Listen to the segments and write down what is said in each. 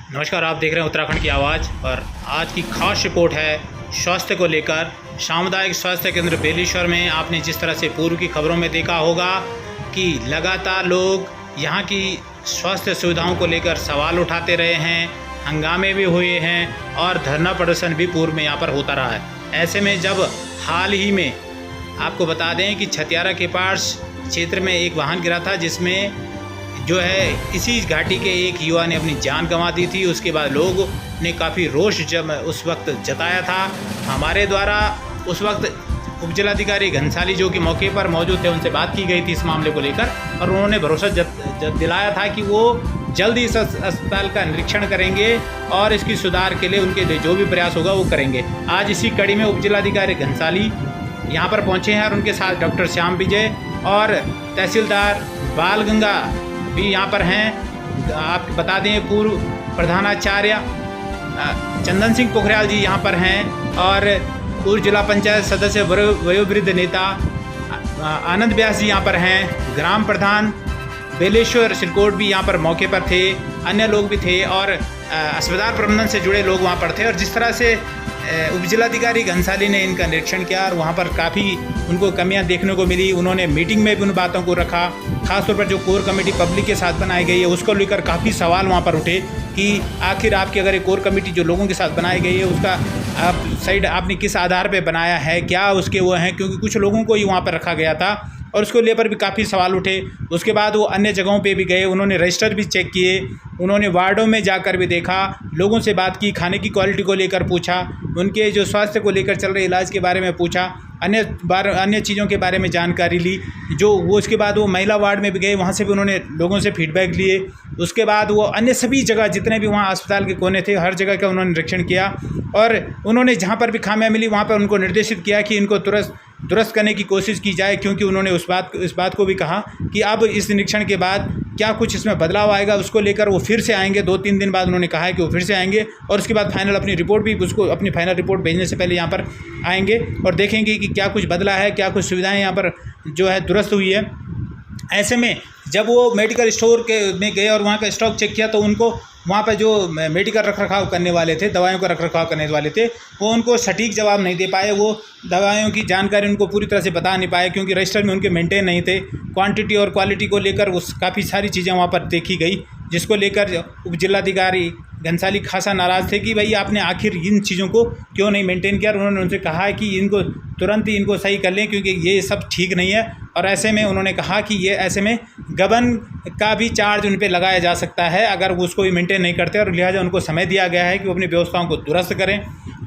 नमस्कार, आप देख रहे हैं उत्तराखंड की आवाज़। और आज की खास रिपोर्ट है स्वास्थ्य को लेकर। सामुदायिक स्वास्थ्य केंद्र बेलेश्वर में आपने जिस तरह से पूर्व की खबरों में देखा होगा कि लगातार लोग यहाँ की स्वास्थ्य सुविधाओं को लेकर सवाल उठाते रहे हैं, हंगामे भी हुए हैं और धरना प्रदर्शन भी पूर्व में यहाँ पर होता रहा है। ऐसे में जब हाल ही में आपको बता दें कि छतियारा के पास क्षेत्र में एक वाहन गिरा था जिसमें जो है इसी घाटी के एक युवा ने अपनी जान गंवा दी थी। उसके बाद लोगों ने काफ़ी रोष जब उस वक्त जताया था। हमारे द्वारा उस वक्त उपजिलाधिकारी घनसाली जो कि मौके पर मौजूद थे, उनसे बात की गई थी इस मामले को लेकर और उन्होंने भरोसा दिलाया था कि वो जल्दी इस अस्पताल का निरीक्षण करेंगे और इसकी सुधार के लिए उनके जो भी प्रयास होगा वो करेंगे। आज इसी कड़ी में उपजिलाधिकारी घनसाली यहाँ पर पहुँचे हैं और उनके साथ डॉक्टर श्याम विजय और तहसीलदार बालगंगा भी यहाँ पर हैं। आप बता दें पूर्व प्रधानाचार्य चंदन सिंह पोखरियाल जी यहाँ पर हैं और पूर्व जिला पंचायत सदस्य वयोवृद्ध नेता आनंद व्यास जी यहाँ पर हैं। ग्राम प्रधान बेलेश्वर सिलकोट भी यहाँ पर मौके पर थे, अन्य लोग भी थे और अस्पताल प्रबंधन से जुड़े लोग वहाँ पर थे। और जिस तरह से उपजिलाधिकारी घनसाली ने इनका निरीक्षण किया और वहाँ पर काफ़ी उनको कमियां देखने को मिली। उन्होंने मीटिंग में भी उन बातों को रखा। खासतौर पर जो कोर कमेटी पब्लिक के साथ बनाई गई है उसको लेकर काफ़ी सवाल वहाँ पर उठे कि आखिर आपकी अगर एक कोर कमेटी जो लोगों के साथ बनाई गई है उसका आप साइड आपने किस आधार पर बनाया है, क्या उसके वो हैं, क्योंकि कुछ लोगों को ही वहाँ पर रखा गया था और उसको लेकर भी काफ़ी सवाल उठे। उसके बाद वो अन्य जगहों पे भी गए, उन्होंने रजिस्टर भी चेक किए, उन्होंने वार्डों में जाकर भी देखा, लोगों से बात की, खाने की क्वालिटी को लेकर पूछा, उनके जो स्वास्थ्य को लेकर चल रहे इलाज के बारे में पूछा, अन्य चीज़ों के बारे में जानकारी ली। जो वो उसके बाद वो महिला वार्ड में भी गए, वहाँ से भी उन्होंने लोगों से फीडबैक लिए। उसके बाद वो अन्य सभी जगह जितने भी वहाँ अस्पताल के कोने थे हर जगह का उन्होंने निरीक्षण किया और उन्होंने जहाँ पर भी खामियां मिली वहाँ पर उनको निर्देशित किया कि इनको तुरंत दुरुस्त करने की कोशिश की जाए, क्योंकि उन्होंने इस बात को भी कहा कि अब इस निरीक्षण के बाद क्या कुछ इसमें बदलाव आएगा उसको लेकर वो फिर से आएंगे। 2-3 दिन बाद उन्होंने कहा है कि वो फिर से आएंगे और उसके बाद फाइनल अपनी रिपोर्ट भी अपनी फाइनल रिपोर्ट भेजने से पहले यहाँ पर आएंगे और देखेंगे कि क्या कुछ बदला है, क्या कुछ सुविधाएँ यहाँ पर जो है दुरुस्त हुई है। ऐसे में जब वो मेडिकल स्टोर में गए और वहाँ का स्टॉक चेक किया तो उनको वहाँ पर जो मेडिकल रखरखाव करने वाले थे, दवाइयों का रखरखाव करने वाले थे, वो उनको सटीक जवाब नहीं दे पाए। वो दवाइयों की जानकारी उनको पूरी तरह से बता नहीं पाए क्योंकि रजिस्टर में उनके मेंटेन नहीं थे। क्वांटिटी और क्वालिटी को लेकर उस काफ़ी सारी चीज़ें वहाँ पर देखी गई, जिसको लेकर उपजिलाधिकारी घनसाली खासा नाराज़ थे कि भाई आपने आखिर इन चीज़ों को क्यों नहीं मेंटेन किया। उन्होंने उनसे कहा है कि इनको तुरंत ही इनको सही कर लें क्योंकि ये सब ठीक नहीं है। और ऐसे में उन्होंने कहा कि ये ऐसे में गबन का भी चार्ज उन पर लगाया जा सकता है अगर वो उसको भी मेंटेन नहीं करते, और लिहाजा उनको समय दिया गया है कि वो अपनी व्यवस्थाओं को दुरुस्त करें।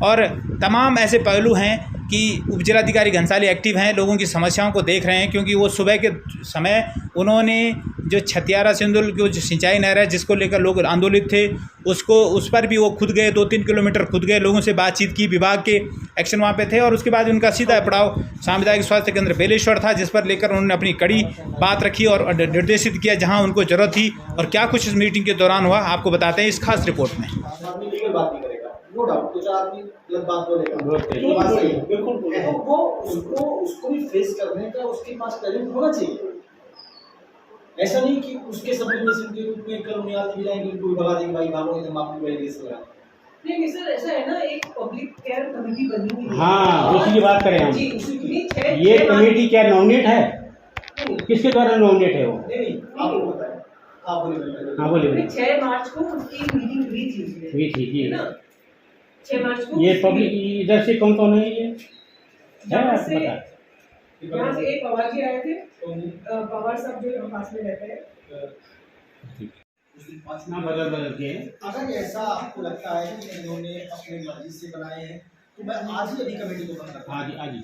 और तमाम ऐसे पहलू हैं कि उपजिलाधिकारी घनसाली एक्टिव हैं, लोगों की समस्याओं को देख रहे हैं, क्योंकि वो सुबह के समय उन्होंने जो छतियारा सिंदुल की जो सिंचाई नहर है जिसको लेकर लोग आंदोलित थे उस पर भी वो खुद गए, 2-3 किलोमीटर खुद गए, लोगों से बातचीत की, विभाग के एक्शन वहाँ पे थे। और उसके बाद उनका सीधा पड़ाव सामुदायिक स्वास्थ्य केंद्र बेलेश्वर था, जिस पर लेकर उन्होंने अपनी कड़ी बात रखी और निर्देशित किया जहाँ उनको ज़रूरत थी। और क्या कुछ इस मीटिंग के दौरान हुआ आपको बताते हैं इस खास रिपोर्ट में। नो डाउट कुछ आदमी गलत बात बोलेगा, बिल्कुल तो वो उसको भी फेस करने का उसके पास टैलेंट होना चाहिए। ऐसा नहीं कि उसके सब्लिमेशन के रूप में कल उन्हें भी जाएंगे, कोई भगा देंगे, भाई भागो एकदम आपकी भाई रेस लगा। नहीं सर, ऐसा है ना, एक पब्लिक केयर कमेटी बनी हुई है। हाँ, उसी की बात करें हम। जी, ये कमेटी क्या नॉमिनेट है? किसके द्वारा नॉमिनेट है वो? नहीं आपको पता है, आप बोलिए। हाँ बोलिए। 6 मार्च को उनकी मीटिंग हुई थी जी ना, 6 मार्च को। ये पब्लिक इधर से कौन है ये? यहाँ से एक पवार जी आए थे, पवार साहब जो पास में रहते हैं। बदल के अगर ऐसा आपको लगता है कि इन्होंने अपनी मर्जी से बनाए हैं तो मैं आज ही अभी कमेटी को बंद करता हूं। आज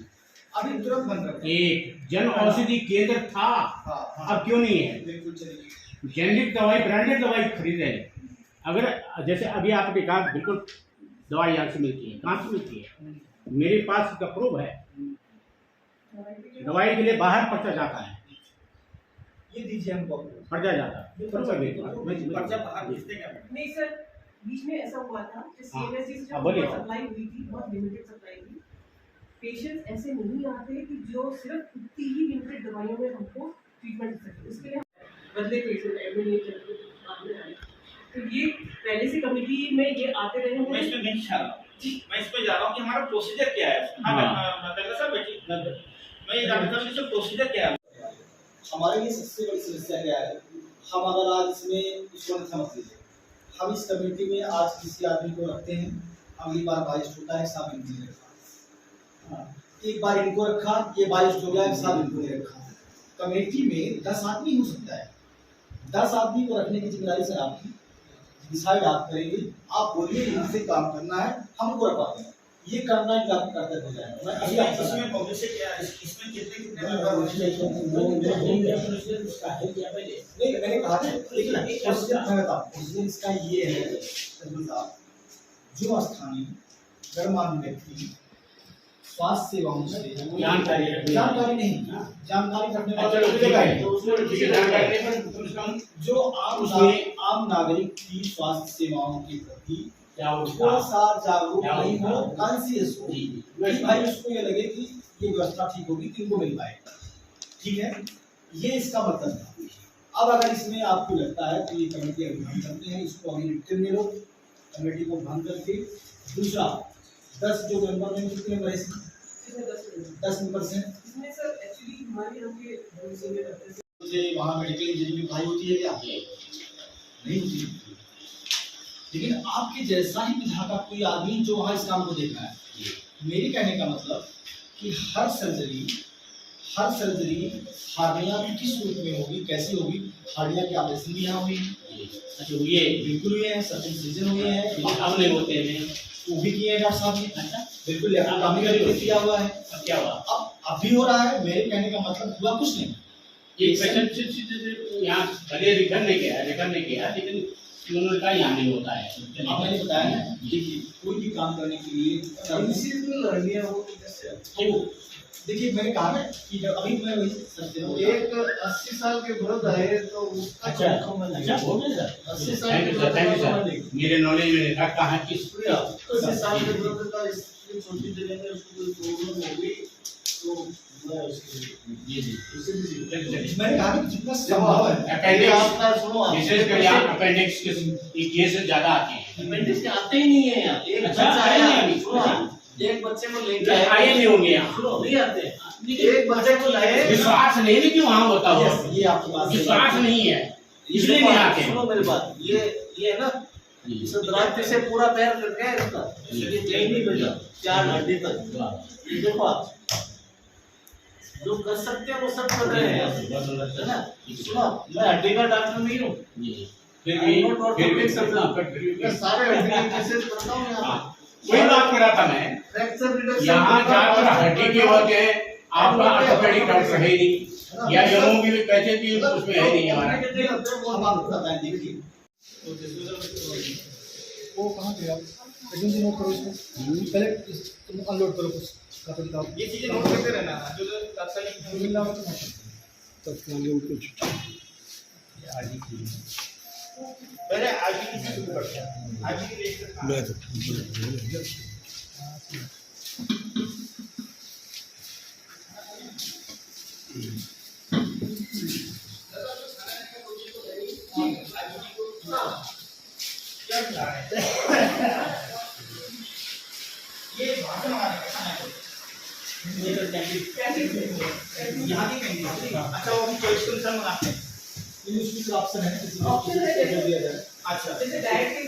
अभी तुरंत बंद करता हूं। एक जन औषधि केंद्र था, अब क्यों नहीं है? बिल्कुल चलेगी। जेनरिक दवाई, ब्रांडेड दवाई खरीद रहे हैं। अगर जैसे अभी आपने कहा बिल्कुल दवाई यहाँ से मिलती है, कहाँ से मिलती है? मेरे पास इसका प्रूफ है। दवाई के लिए बाहर पर्चा जाता है, ये दीजिए हमको पर्चा जाता है, पर्चा बाहर भेजते क्या? नहीं सर, बीच में ऐसा हुआ था कि सीएमएसजी से हाँ, जो बोलिए। सप्लाई हुई थी, बहुत लिमिटेड सप्लाई हुई। पेशेंट्स ऐसे नहीं आते कि जो सिर्फ इतनी ही लिमिटेड दवाइयों में हमको ट्रीटमेंट कर सके, उसके लिए बदले पेशेंट एडमिट नहीं करते। तो ये पहले से कमेटी में ये आते रहे मैं हैं। इसमें नहीं जा रहा हूँ, मैं इस पे जा रहा हूँ कि हमारा प्रोसीजर क्या है। सर बैठिए, मैं ये जानना चाहता हूँ प्रोसीजर क्या है। हमारे लिए सबसे बड़ी समस्या क्या है, हम अगर आज इसमें इसको नहीं समझ लीजिए, हम इस कमेटी में आज किसी आदमी को रखते हैं, अगली बार बारिश होता है, साहब इनको नहीं रखा, एक बार इनको रखा, ये बारिश हो गया, साहब इनको नहीं रखा। कमेटी में 10 आदमी हो सकता है, 10 आदमी को रखने की जिम्मेदारी सर आपकी, डिसाइड आप करेंगे, आप बोलिए इनसे काम करना है, हमको रखवाते हैं, ये करना है आपको करते हो जाएगा। मैं अभी आप इसमें पब्लिक से क्या इसमें कितने नहीं मैंने कहा था, लेकिन इसका ये है जो स्थानीय गणमान्य व्यक्ति स्वास्थ्य सेवाओं से जानकारी नहीं, जानकारी रखने वाला जो आम नागरिक की स्वास्थ्य सेवाओं के प्रति थोड़ा सा जागरूक नहीं हो, कॉन्शियस हो कि भाई उसको ये लगे कि ये व्यवस्था ठीक होगी, किनको मिल पाएगा, ठीक है, ये इसका मतलब था। अब अगर इसमें आपको लगता है तो ये कमेटी अभी भंग करते हैं, इसको अभी रिटर्न में लो, कमेटी को भंग करके दूसरा 10 जो मेंबर में कितने मेंबर हैं, 10 मेंबर हैं इसमें सर एक्चुअली हमारे यहाँ के सीनियर डॉक्टर मुझे वहाँ मेडिकल इंजीनियरिंग पढ़ाई होती है क्या, नहीं होती, लेकिन आपके जैसा ही विधा का कोई आदमी जो वहाँ इस काम को देख रहा है। मेरे कहने का मतलब कि हर सर्जरी हार्निया किस रूप में होगी, कैसी होगी, हार्निया के ऑपरेशन भी यहाँ हुई, अच्छा ये बिल्कुल हुए हैं, सर्जन हुए हैं, अब नहीं होते हैं, वो भी किए हैं डॉक्टर साहब ने, बिल्कुल लेफ्ट किया हुआ है, अब क्या हुआ, अब भी हो रहा है। मेरे कहने का मतलब हुआ कुछ नहीं, एक पेशेंट यहाँ भले रिफर नहीं किया लेकिन उन्होंने कहा यहाँ नहीं होता है। अब मैंने बताया ना, देखिए कोई भी काम करने के लिए देखिए मैंने कहा ना कि जब अभी मैं वही करते हूँ, एक 80 साल के वृद्ध है तो उसका अच्छा हो गया सर, थैंक यू सर, मेरे नॉलेज में नहीं था कहाँ किस 80 साल के वृद्ध का इस छोटी जगह में उसको कोई प्रॉब्लम होगी तो मैं उसके मैंने कहा कि जितना संभव है आपका सुनो, विशेष कर यहाँ अपेंडिक्स के केस ज्यादा आते हैं, अपेंडिक्स के आते ही नहीं है यहाँ, एक अच्छा, बच्चा आए आया, नहीं, सुनो, एक बच्चे को लेके आए नहीं होंगे यहाँ, सुनो नहीं आते, एक बच्चे को लाए, विश्वास नहीं है कि वहाँ होता हो, ये आपकी बात विश्वास नहीं है इसलिए नहीं आते। सुनो मेरी बात, ये है ना, इस दराज से पूरा पैर कट गया इसका, इसलिए कहीं नहीं भेजा 4 घंटे तक, ये देखो आप जो कर सकते हैं वो सब कर रहे हैं, है ना। सुनो मैं हड्डी का डॉक्टर नहीं हूँ, फिर भी मैं सारे हड्डी के केसेस करता हूँ यहाँ, वही बात कर रहा था मैं, फ्रैक्चर रिडक्शन यहाँ जाकर हड्डी के वर्ग है, आपका ऑर्थोपेडिक डॉक्टर है ही नहीं, या जम्मू की कहते कि उसमें है नहीं हमारा। हम आपको बताएं, देखिए वो कहाँ गया, एजेंसी नोट करो इसको, पहले तुम अनलोड करो कुछ कागज का, ये चीजें नोट करते रहना जो तात्कालिक पहले आगे की शुरू करते हैं, आगे की लिस्ट ये भाषण हमारे खाना है यहाँ की कैंटीन, अच्छा वो भी चॉइस कंसर्न बनाते हैं, इसमें ऑप्शन है, किसी को ऑप्शन है, जो दिया जाए, अच्छा जैसे डाइट के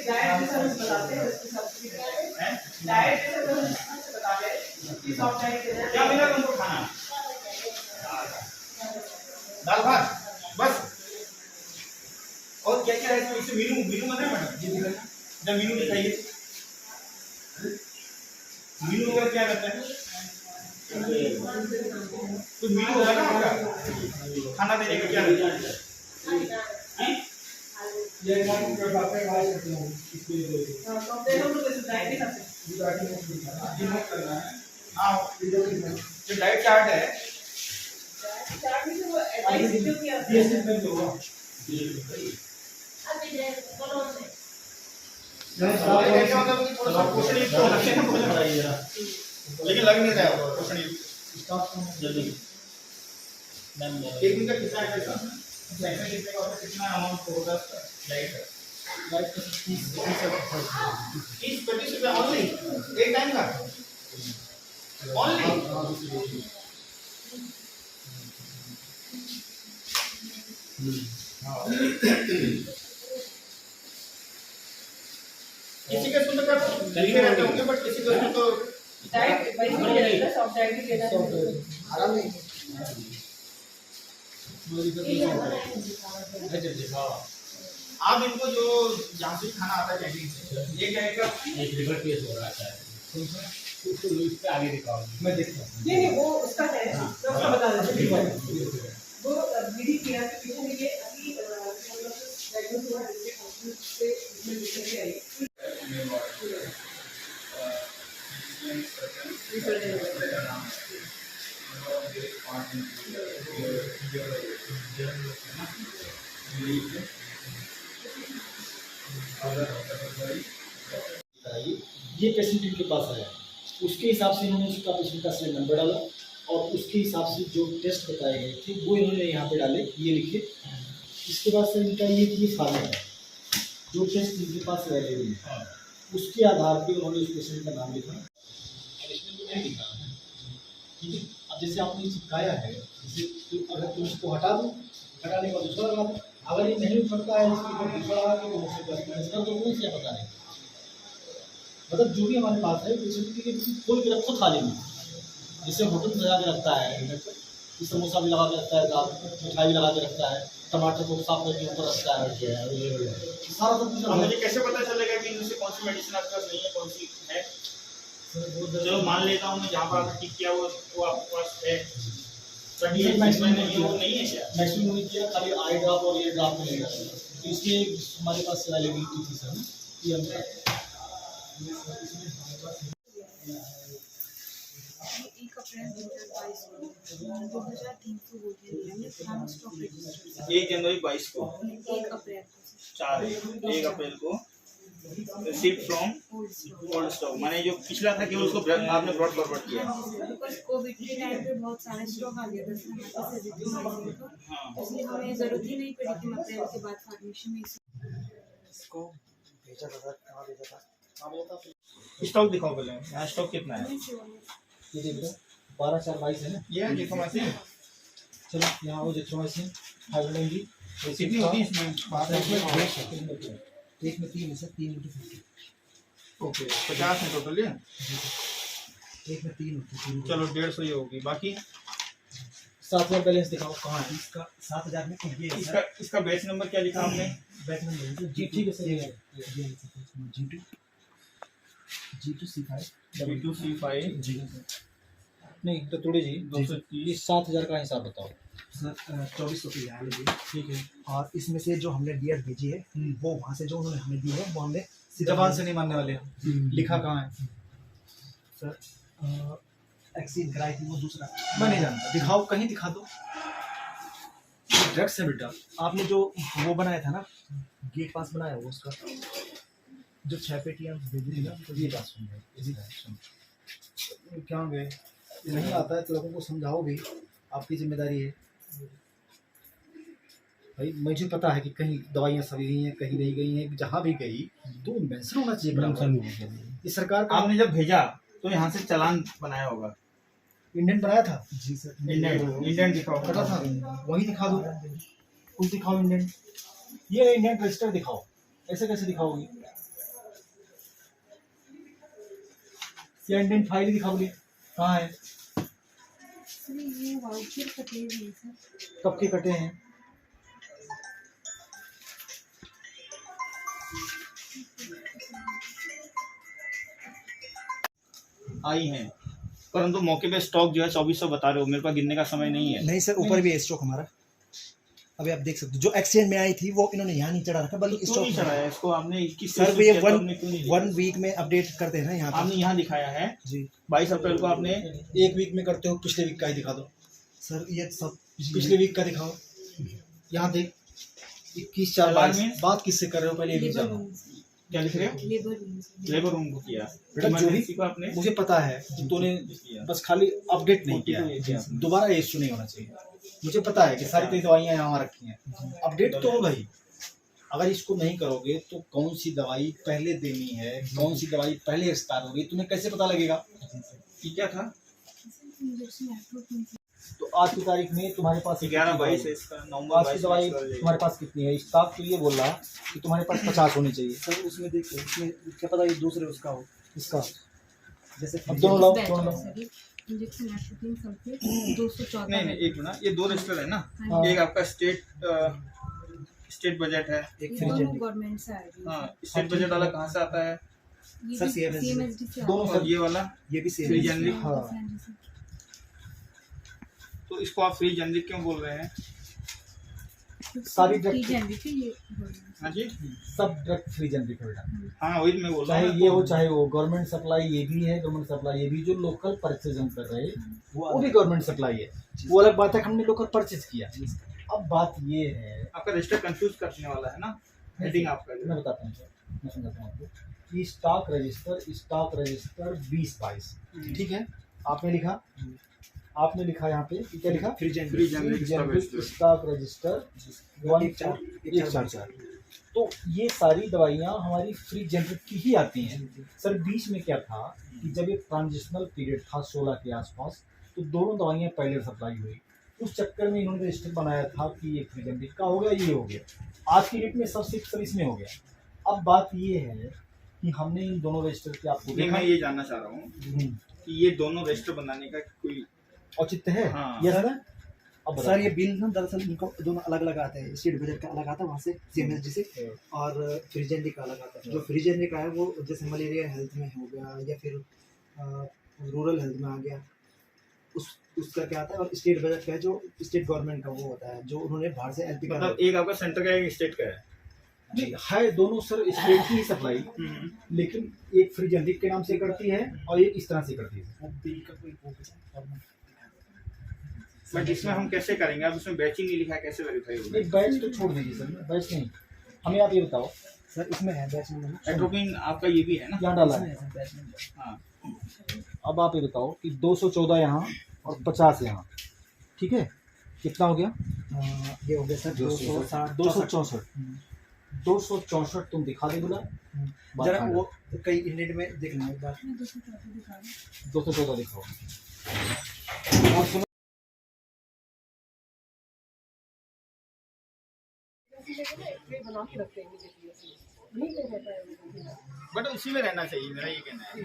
सर्विस बताते हैं उसके सब्सिडी है, डाइट के सर्विस बताते हैं कि सॉफ्ट डाइट के क्या मिला तुमको खाना, दाल भात बस, और क्या क्या है इसमें मीनू मतलब मैडम जी दिखाइए, जब मीनू दिखाइए, मीनू का क्या करता है, कुछ मीनू होगा ना आपका खाना देने का क्या रहता है, ये काम करवाते हैं वाला करते हैं इसके लिए तो दे हम लोग डाइट के सबसे नोट करना है। हाँ जो डाइट चार्ट है चार्ट में वो एडवाइस जो किया ये सिस्टम में होगा, लेकिन लग नहीं रहा है पोषण जल्दी एक दिन का कितना है कितना अमाउंट होगा डाइट है ₹30 ओनली, एक टाइम का ओनली। किसी के उसमें लिखे रहते होंगे, बट किसी के उसमें तो डाइट भाई नहीं सब डाइट ही लेना आराम नहीं आप इनको जो जहाँ से खाना आता है कैंटीन से, ये क्या है का एक लिवर केस हो रहा है उसको इस पे आगे दिखाओ। मैं देखता हूँ। नहीं वो उसका है तो उसका बता देते वो बीडी पीना के पीछे में ये अभी डायग्नोस हुआ डिस्ट्रिक्ट हॉस्पिटल से इसमें लिखी गई ये पेशेंट इनके पास आया, उसके हिसाब से इन्होंने उसका पेशेंट का सिलेंडर नंबर डाला और उसके हिसाब से जो टेस्ट बताए गए थे वो इन्होंने यहाँ पे डाले, ये लिखे। इसके बाद से इनका ये फार्मूला है जो टेस्ट इनके पास अवेलेबल है, उसके आधार पे उन्होंने उस पेशेंट का नाम लिखा और इसमें तो नहीं लिखा है, ठीक है। अब जैसे आपने चिपकाया है, जैसे अगर तुम इसको हटा दो, हटाने का दूसरा लगा दो, अगर ये नहीं उठता है इसके ऊपर दूसरा लगा के इसका तो कोई से पता नहीं। मतलब जो भी हमारे पास है पेशेंट के लिए कोई भी रखो थाली में, जैसे होटल में लगा के रखता है, समोसा भी लगा के रखता है, मिठाई भी लगा के रखता है, टमाटर को साफ करके ऊपर रखता है, सारा सब कुछ। मुझे कैसे पता चलेगा कि इनसे कौन सी मेडिसिन आपके पास नहीं है, कौन सी है? चलो मान लेता हूँ मैं, जहाँ पर आपने टिक किया वो आपके पास है, बट ये मैक्सिमम नहीं है क्या? मैक्सिमम नहीं किया, खाली आई ड्रॉप और ये ड्रॉप मिलेगा, तो इसलिए हमारे पास अवेलेबिलिटी थी सर कि हम एक अप्रैल 2022 को 2300 बोतलें हमने थाना स्टॉक रजिस्टर 1 जनवरी 22 को 1 अप्रैल को 1 अप्रैल को receive from old stock old stock, माने जो पिछला था केवल उसको आपने ब्रॉड फॉरवर्ड किया। बिकॉज कोविड के टाइम पे बहुत सारे स्टॉक आ गया था हमारे से तो इसलिए हमें ज़रूरत ही नहीं पड़ी कि अप्रैल के बाद फार्मेसी में इसको भेजा था, कहाँ भेजा था? हाँ भेजा था। स्टॉक दिखाओ पहले, यहाँ स्टॉक कितना है? ये देख लो 12/4/22 है ना, ये जिथ्रोमाइसिन। चलो यहाँ वो जिथ्रोमाइसिन 500 mg कितनी होती है इसमें? एक में 3 है सर, 3 × 50। ओके 50 है टोटल ये। एक में 3 होती है, चलो 150 ही होगी, बाकी 7000 बैलेंस दिखाओ कहाँ है इसका? 7000 में ये है सर। इसका बैच नंबर क्या लिखा आपने? बैच नंबर जी, ठीक है सर, ये G2C5 B2C5 जी नहीं तो थोड़ी जी 230 7000 का हिसाब बताओ सर 2400 की है लीजिए, ठीक है। और इसमें से जो हमने डीएस भेजी है वो वहाँ से जो उन्होंने हमें दी है वो हमने जबान से नहीं मानने वाले हम। लिखा कहाँ है सर वैक्सीन कराई थी वो दूसरा मैं नहीं जानता, दिखाओ कहीं दिखा दो। ड्रग्स है बेटा, आपने जो वो बनाया था ना गेट पास बनाया वो उसका जो 6 पेटियाँ भेजी थी ना तो ये बात सुन रहे क्या हो गए? नहीं आता है तो लोगों को समझाओ भी, आपकी जिम्मेदारी है भाई। मुझे पता है कि कहीं दवाइयाँ सभी गई हैं, कहीं नहीं गई हैं, जहाँ भी गई तो मेंशन होना चाहिए। ये सरकार का आपने जब भेजा तो यहाँ से चालान बनाया होगा। इंडियन बनाया था जी सर। इंडियन दिखाओ। पता था, वही दिखा दो, कुछ दिखाओ इंडियन। ये इंडियन रजिस्टर दिखाओ, ऐसे कैसे दिखाओगे? या इंडियन फाइल दिखाओ, कहाँ है? ये वाउचर कटे हुए हैं सर। कब के कटे हैं? आई हैं, परंतु मौके पे स्टॉक जो है 2400 बता रहे हो, मेरे पास गिनने का समय नहीं है। नहीं सर ऊपर भी है स्टॉक हमारा, अभी आप देख सकते हो जो एक्सचेंज में आई थी वो इन्होंने यहाँ नहीं चढ़ा रखा बल्कि क्यों स्टॉक नहीं चढ़ाया इसको आपने? 21 सर ये 1 वीक में अपडेट करते हैं ना यहाँ आपने यहाँ दिखाया है जी 22 अप्रैल को आपने। एक वीक में करते हो, पिछले वीक का ही दिखा दो। सर ये सब पिछले वीक का दिखाओ, यहाँ देख 21/4/22। बात किससे कर रहे हो पहले ये भी जानो। क्या लिख रहे हो? लेबर रूम को किया बेटा जो भी को आपने मुझे पता है तूने बस खाली अपडेट नहीं किया है, दोबारा इश्यू नहीं होना चाहिए। मुझे पता है कि सारी कई दवाइयाँ यहाँ रखी हैं, अपडेट तो होगा ही। अगर इसको नहीं करोगे तो कौन सी दवाई पहले देनी है, कौन सी दवाई पहले एक्सपायर होगी, तुम्हें कैसे पता लगेगा? ये क्या था? इंजेक्शन एट्रोपिन से तो आज की तारीख में तुम्हारे पास 11/22 है इसका, नवंबर आज की दवाई तुम्हारे पास कितनी है? स्टॉक तो ये बोल रहा कि तुम्हारे पास 50 होनी चाहिए। सर उसमें देखिए, उसमें क्या पता ये दूसरे उसका हो, इसका जैसे अब दोनों लाओ, बैच दोनों है लाओ। सर, नहीं एट्रोपिन सल्फेट 214 नहीं एक मिनट, ये 2 रजिस्टर है ना, हाँ। एक आपका स्टेट बजट है, एक ये फ्री दोनों जेनेरिक। गवर्नमेंट से आएगी। हाँ स्टेट बजट वाला कहाँ से आता है? ये सर, भी CMSD CMSD से दोनों आता है। और ये वाला ये भी फ्री सेम जेनरिक। हाँ। तो इसको आप फ्री जेनरिक क्यों बोल रहे हैं? सारी ड्रग फ्री जेनरिक है ये government हाँ जी, सब ड्रग फ्री जेनरिक है बेटा, हाँ वही मैं बोल रहा चाहे हूँ। ये हो चाहे वो। गवर्नमेंट सप्लाई ये भी है, गवर्नमेंट सप्लाई ये भी। जो लोकल परचेज हम कर रहे हैं वो भी गवर्नमेंट सप्लाई है, वो अलग बात है, हमने लोकल परचेज किया। अब बात ये है, आपका रजिस्टर कंफ्यूज करने वाला है ना, हेडिंग आपका जो। मैं बताता हूँ सर, मैं समझाता हूँ आपको कि स्टॉक रजिस्टर 2022, ठीक है। आपने लिखा यहाँ पे क्या लिखा? Free free generic. Generic stock register 14144। तो ये सारी दवाइयाँ हमारी फ्री जेनरिक की ही आती हैं सर। बीच में क्या था कि जब एक ट्रांजिशनल पीरियड था 16 के आसपास, तो दोनों दवाइयाँ पहले सप्लाई हुई। उस चक्कर में इन्होंने रजिस्टर बनाया था कि ये फ्री जेनरिक का हो गया, ये हो गया। आज की डेट में सब इसमें हो गया। अब बात ये है कि हमने इन दोनों रजिस्टर के आपको नहीं, मैं ये जानना चाह रहा हूँ हम्म, कि ये दोनों रजिस्टर बनाने का कोई औचित्य है? हाँ। ये है ना? अब सर ये बिल ना दरअसल इनको दोनों अलग अलग आते हैं। स्टेट बजट का अलग आता है वहाँ से CMSD से, और फ्री जेनेरिक का अलग आता है। जो फ्री जेनेरिक का है वो जैसे मलेरिया हेल्थ में हो गया या फिर रूरल हेल्थ में आ गया, उसका क्या आता है। और स्टेट बजट का है जो स्टेट गवर्नमेंट का वो होता है, जो उन्होंने बाहर से LP का। मतलब एक आपका सेंटर का है, एक स्टेट का है। नहीं, है दोनों सर स्टेट की ही सप्लाई, लेकिन एक फ्री जेनरिक के नाम से करती है और एक इस तरह से करती है। बिल का कोई वो फॉर्मेट। बट इसमें हम कैसे करेंगे? अब इसमें बैचिंग नहीं लिखा है, कैसे वेरीफाई होगा? एक बैच तो छोड़ दीजिए सर, बैच नहीं। हमें आप ये बताओ, सर इसमें है बैच नंबर, एट्रोपिन आपका ये भी है ना? यहाँ डाला इसमें है। है बैच नंबर। हाँ अब आप ये बताओ कि 214 यहाँ और 50 यहाँ, ठीक है, कितना हो गया? ये हो गया सर 260 264। 264 तुम दिखा दे बोला, जरा वो कई इंडेंट में देखना एक बार। मैं 214 दिखा रही हूँ। 214 दिखाओ। और सुनो, बना के रखते हैं नहीं रहता है। बट उसी में रहना चाहिए, मेरा ये कहना है,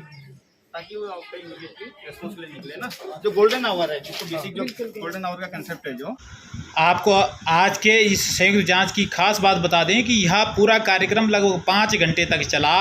ताकि वो आपका इमीडिएटली रेस्पॉन्सिबल निकले ना। जो गोल्डन आवर है, जिसको बेसिक जो गोल्डन आवर का कंसेप्ट है, जो आपको आज के इस संयुक्त जांच की खास बात बता दें कि यह पूरा कार्यक्रम लगभग 5 घंटे तक चला,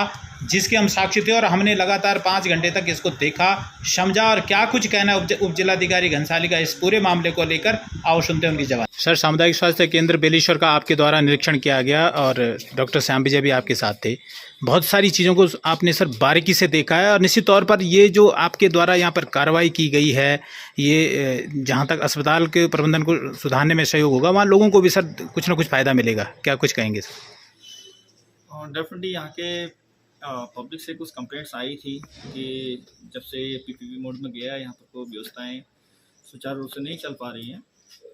जिसके हम साक्षी थे और हमने लगातार 5 घंटे तक इसको देखा, समझा और क्या कुछ कहना है उप जिलाधिकारी घनसाली का इस पूरे मामले को लेकर। आओ सुनते हैं उनकी जवाब। सर, सामुदायिक स्वास्थ्य केंद्र बेलेश्वर का आपके द्वारा निरीक्षण किया गया और डॉक्टर श्याम विजय भी आपके साथ थे। बहुत सारी चीज़ों को आपने सर बारीकी से देखा है और निश्चित तौर पर ये जो आपके द्वारा यहाँ पर कार्रवाई की गई है, ये जहाँ तक अस्पताल के प्रबंधन को सुधारने में सहयोग होगा, वहाँ लोगों को भी सर कुछ ना कुछ फ़ायदा मिलेगा। क्या कुछ कहेंगे सर? डेफिनेटली यहाँ के पब्लिक से कुछ कंप्लेंट्स आई थी कि जब से PPP मोड में गया यहाँ पर कोई व्यवस्थाएँ सुचारू रूप से नहीं चल पा रही हैं,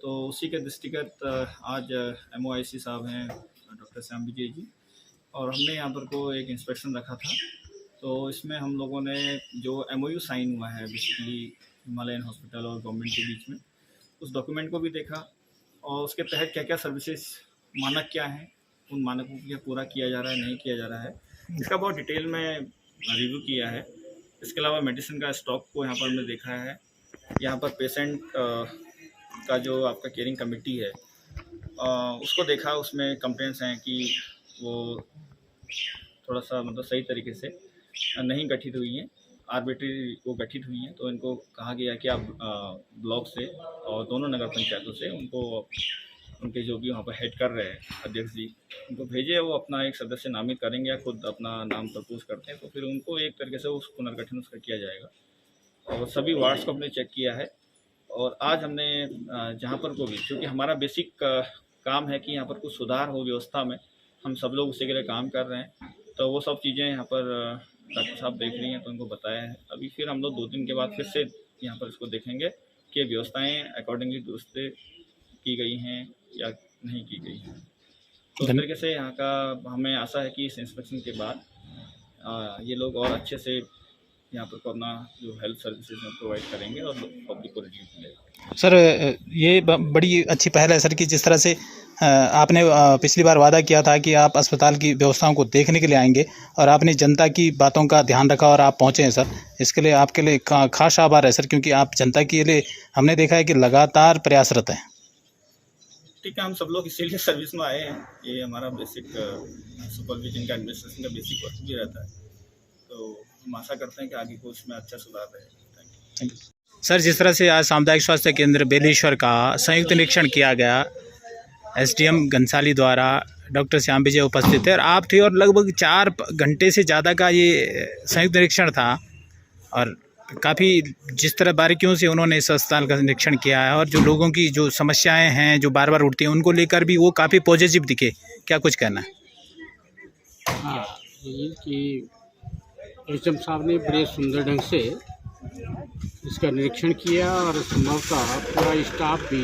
तो उसी के दृष्टिगत आज MOIC साहब हैं डॉक्टर श्याम विजय जी, और हमने यहाँ पर को एक इंस्पेक्शन रखा था। तो इसमें हम लोगों ने जो MOU साइन हुआ है बेसिकली हिमालयन हॉस्पिटल और गवर्नमेंट के बीच में, उस डॉक्यूमेंट को भी देखा और उसके तहत क्या क्या सर्विसेज मानक क्या हैं, उन मानकों को क्या पूरा किया जा रहा है, नहीं किया जा रहा है, इसका बहुत डिटेल में रिव्यू किया है। इसके अलावा मेडिसिन का स्टॉक को यहाँ पर हमने देखा है। यहाँ पर पेशेंट का जो आपका केयरिंग कमेटी है उसको देखा, उसमें कंप्लेंट्स हैं कि वो थोड़ा सा मतलब सही तरीके से नहीं गठित हुई हैं, आर्बिट्री वो गठित हुई हैं। तो इनको कहा गया कि आप ब्लॉक से और दोनों नगर पंचायतों से उनको उनके जो भी वहाँ पर हेड कर रहे हैं अध्यक्ष जी, उनको भेजे, वो अपना एक सदस्य नामित करेंगे या खुद अपना नाम प्रपोज करते हैं, तो फिर उनको एक तरीके से उस पुनर्गठन उसका किया जाएगा। और सभी वार्ड्स को हमने चेक किया है और आज हमने जहाँ पर को भी, क्योंकि हमारा बेसिक काम है कि यहाँ पर कुछ सुधार हो व्यवस्था में, हम सब लोग उसी के लिए काम कर रहे हैं, तो वो सब चीज़ें यहाँ पर डॉक्टर साहब देख रही हैं, तो उनको बताया है। अभी फिर हम लोग 2 दिन के बाद फिर से यहाँ पर इसको देखेंगे कि व्यवस्थाएँ अकॉर्डिंगली दुरुस्त की गई हैं या नहीं की गई हैं। तो उस तरीके से यहाँ का हमें आशा है कि इस इंस्पेक्शन के बाद ये लोग और अच्छे से यहाँ पर अपना जो हेल्थ सर्विसेज में प्रोवाइड करेंगे और पब्लिक को रिलीफ मिलेगा। सर ये बड़ी अच्छी पहल है सर कि जिस तरह से आपने पिछली बार वादा किया था कि आप अस्पताल की व्यवस्थाओं को देखने के लिए आएंगे और आपने जनता की बातों का ध्यान रखा और आप पहुंचे हैं सर। इसके लिए आपके लिए खास आभार है सर, क्योंकि आप जनता के लिए हमने देखा है कि लगातार प्रयासरत हैं। ठीक है, हम सब लोग इसीलिए सर्विस में आए हैं। ये हमारा बेसिक सुपरविजन का एडमिनिस्ट्रेशन का बेसिक वर्क भी रहता है, तो हम आशा करते हैं कि आगे को उसमें अच्छा सुधार रहे। Thank you. सर, जिस तरह से आज सामुदायिक स्वास्थ्य केंद्र बेलेश्वर का संयुक्त निरीक्षण किया गया, एसडीएम घनसाली द्वारा, डॉक्टर श्याम विजय उपस्थित थे और आप थे, और लगभग 4 घंटे से ज़्यादा का ये संयुक्त निरीक्षण था और काफ़ी जिस तरह बारीकियों से उन्होंने इस अस्पताल का निरीक्षण किया है और जो लोगों की जो समस्याएं हैं जो बार बार उठती हैं उनको लेकर भी वो काफ़ी पॉजिटिव दिखे। क्या कुछ कहना है? हाँ, ये कि एचएम साहब ने बड़े सुंदर ढंग से इसका निरीक्षण किया और संभवतः पूरा स्टाफ भी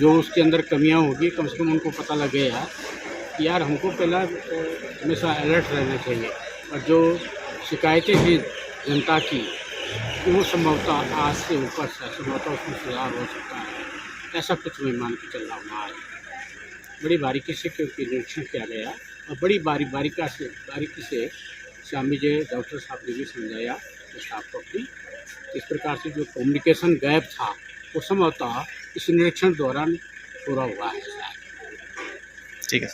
जो उसके अंदर कमियां होगी कम से कम उनको पता लग गया कि यार हमको पहला हमेशा अलर्ट रहना चाहिए और जो शिकायतें हैं जनता की कि वो संभवतः आज से ऊपर से संभवतः उसमें सुधार हो सकता है, ऐसा कुछ मैं मान के चल रहा हूँ। आज बड़ी बारीकी से क्योंकि निरीक्षण किया गया और बड़ी बारीकी से श्याम विजय डॉक्टर साहब ने भी समझाया स्टाफ को भी इस प्रकार से जो कम्युनिकेशन गैप था वो संभवतः इस निरीक्षण दौरान पूरा हुआ है। ठीक है।